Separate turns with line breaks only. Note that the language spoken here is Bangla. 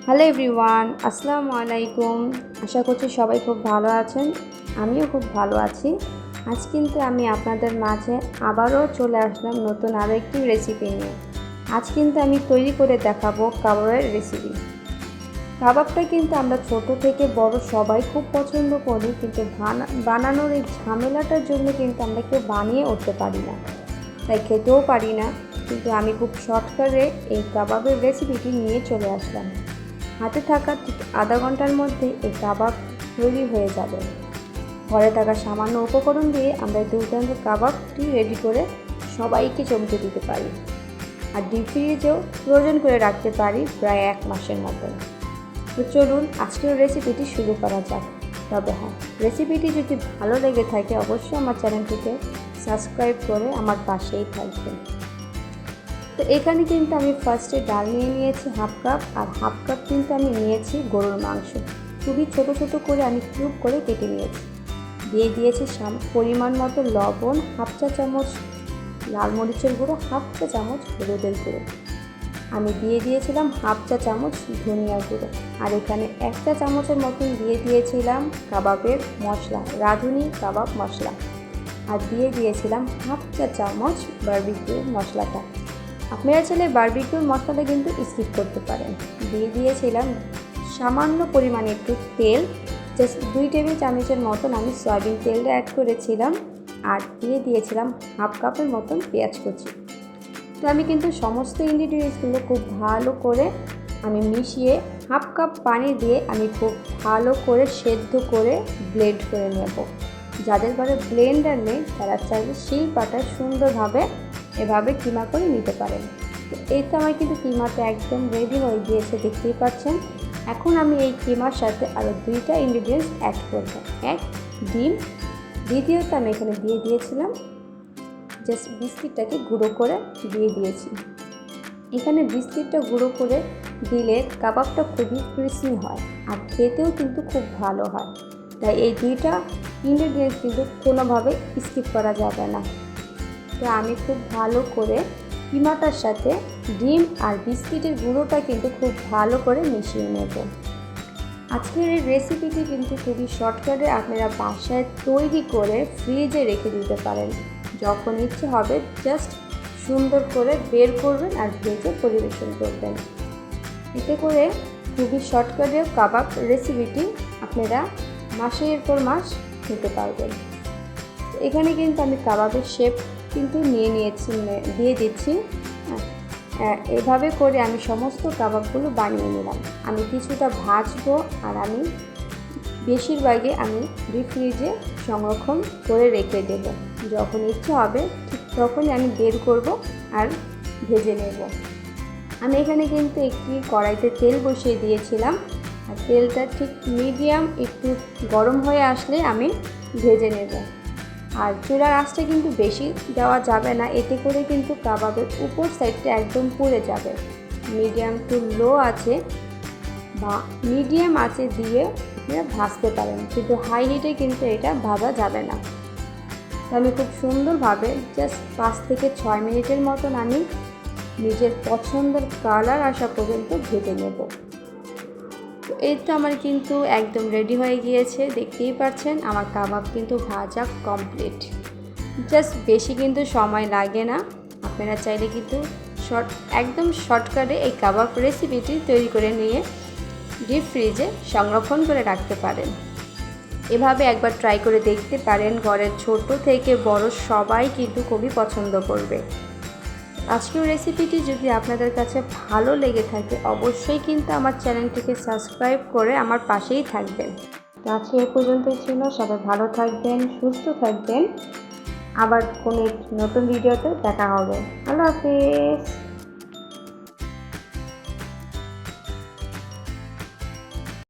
হ্যালো এভরিওয়ান, আসসালামু আলাইকুম। আশা করছি সবাই খুব ভালো আছেন। আমিও খুব ভালো আছি। আজ কিন্তু আমি আপনাদের মাঝে আবারও চলে আসলাম নতুন আরও একটি রেসিপি নিয়ে। আজ কিন্তু আমি তৈরি করে দেখাবো কাবাবের রেসিপি। কাবাবটা কিন্তু আমরা ছোট থেকে বড় সবাই খুব পছন্দ করি, কিন্তু বানানোর এই ঝামেলাটার জন্য কিন্তু আমরা কেউ বানিয়ে উঠতে পারি না, তাই খেতেও পারি না। কিন্তু আমি খুব শর্টকাটে এই কাবাবের রেসিপিটি নিয়ে চলে আসলাম। হাতে থাকা ঠিক আধা ঘন্টার মধ্যে এই কাবাব তৈরি হয়ে যাবে। ঘরে থাকা সামান্য উপকরণ দিয়ে আমরা এই দুর্দান্ত কাবাবটি রেডি করে সবাইকে চমকে দিতে পারি, আর ডিপ ফ্রিজেও ফ্রোজেন করে রাখতে পারি প্রায় 1 মাসের মতো। তো চলুন আজকের রেসিপিটি শুরু করা যাক। তবে হ্যাঁ, রেসিপিটি যদি ভালো লেগে থাকে অবশ্যই আমার চ্যানেলটিকে সাবস্ক্রাইব করে আমার পাশেই থাকবেন। তো এখানে কিন্তু আমি ফার্স্টে ডাল নিয়ে নিয়েছি হাফ কাপ, আর হাফ কাপ কিন্তু আমি নিয়েছি গরুর মাংস। খুবই ছোট ছোট করে আমি কিউব করে কেটে নিয়েছি। দিয়ে দিয়েছি পরিমাণ মতো লবণ, হাফ চা চামচ লাল মরিচের গুঁড়ো, হাফ চা চামচ হলুদের গুঁড়ো। আমি দিয়ে দিয়েছিলাম হাফ চা চামচ ধনিয়ার গুঁড়ো, আর এখানে 1 চা চামচের মতন দিয়ে দিয়েছিলাম কাবাবের মশলা, রাঁধুনি কাবাব মশলা, আর দিয়ে দিয়েছিলাম হাফ চা চামচ বারবিকিউ মশলাটা। আপনারা চাইলে বারবিকিউর মশলাটা কিন্তু স্কিপ করতে পারেন। দিয়ে দিয়েছিলাম সামান্য পরিমাণে একটু তেল, জাস্ট 2 টেবিল চামচের মতন আমি সয়াবিন তেলটা অ্যাড করেছিলাম, আর দিয়ে দিয়েছিলাম হাফ কাপের মতন পেঁয়াজ কুচি। তো আমি কিন্তু সমস্ত ইনগ্রিডিয়েন্টসগুলো খুব ভালো করে আমি মিশিয়ে হাফ কাপ পানি দিয়ে আমি খুব ভালো করে সেদ্ধ করে ব্লেন্ড করে নেব। যাদের ঘরে ব্লেন্ডার নেই তারা চাইলে শিল পাটায় সুন্দরভাবে এভাবে কিমা করে নিতে পারেন। তো এই তো আমার কিন্তু কিমাটা একদম রেডি হয়ে গিয়েছে, দেখতেই পাচ্ছেন। এখন আমি এই কিমার সাথে আরও 2টা ইনগ্রিডিয়েন্টস অ্যাড করব। 1 ডিম, দ্বিতীয়ত আমি এখানে দিয়ে দিয়েছিলাম জাস্ট বিস্কিটটাকে গুঁড়ো করে দিয়ে দিয়েছি। এখানে বিস্কিটটা গুঁড়ো করে দিলে কাবাবটা খুবই ক্রিসপি হয়, আর খেতেও কিন্তু খুব ভালো হয়। তাই এই 2টা ইনগ্রিডিয়েন্টস কিন্তু কোনোভাবে স্কিপ করা যাবে না। তো আমি খুব ভালো করে কিমাটার সাথে ডিম আর বিস্কিটের গুঁড়োটা কিন্তু খুব ভালো করে মিশিয়ে নেব। আজকের এই রেসিপিটি কিন্তু খুবই শর্টকাটে, আপনারা বাসায় তৈরি করে ফ্রিজে রেখে দিতে পারেন। যখন ইচ্ছে হবে জাস্ট সুন্দর করে বের করবেন আর ভেজে পরিবেশন করবেন। এতে করে খুবই শর্টকাটে কাবাব রেসিপিটি আপনারা মাসের পর মাস খেতে পারবেন। এখানে কিন্তু আমি কাবাবের শেপ কিন্তু দিয়ে দিচ্ছি। এভাবে করে আমি সমস্ত কাবাবগুলো বানিয়ে নিলাম। আমি কিছুটা ভাজবো, আর আমি বেশিরভাগই আমি ডিপ ফ্রিজে সংরক্ষণ করে রেখে দেব। যখন ইচ্ছে হবে ঠিক তখনই আমি বের করব আর ভেজে নেব। আমি এখানে কিন্তু একটি কড়াইতে তেল বসিয়ে দিয়েছিলাম, আর তেলটা ঠিক মিডিয়াম একটু গরম হয়ে আসলে আমি ভেজে নেব। আর চুলার আঁচটা কিন্তু বেশি দেওয়া যাবে না, এতে করে কিন্তু কাবাবের উপর সাইডটা একদম পুড়ে যাবে। মিডিয়াম টু লো আছে বা মিডিয়াম আঁচে দিয়ে আপনারা ভাজতে পারেন, কিন্তু হাই হিটে কিন্তু এটা ভাজা যাবে না। তো আমি খুব সুন্দরভাবে জাস্ট 5 থেকে 6 মিনিটের মতন আমি নিজের পছন্দের কালার আসা পর্যন্ত ভেজে নেব। তো এই তো আমার কিন্তু একদম রেডি হয়ে গিয়েছে, দেখতেই পাচ্ছেন আমার কাবাব কিন্তু ভাজা কমপ্লিট। জাস্ট বেশি কিন্তু সময় লাগে না। আপনারা চাইলে কিন্তু একদম শর্টকাটে এই কাবাব রেসিপিটি তৈরি করে নিয়ে ডিপ ফ্রিজে সংরক্ষণ করে রাখতে পারেন। এভাবে একবার ট্রাই করে দেখতে পারেন, ঘরের ছোট থেকে বড় সবাই কিন্তু খুবই পছন্দ করবে। আজকের রেসিপিটি যদি আপনাদের কাছে ভালো লেগে থাকে অবশ্যই কিন্তু আমার চ্যানেলটিকে সাবস্ক্রাইব করে আমার পাশেই থাকবেন। তো আজকে এ পর্যন্তই ছিল। সবাই ভালো থাকবেন, সুস্থ থাকবেন। আবার কোনো নতুন ভিডিওতে দেখা হবে। আল্লাহ হাফেজ।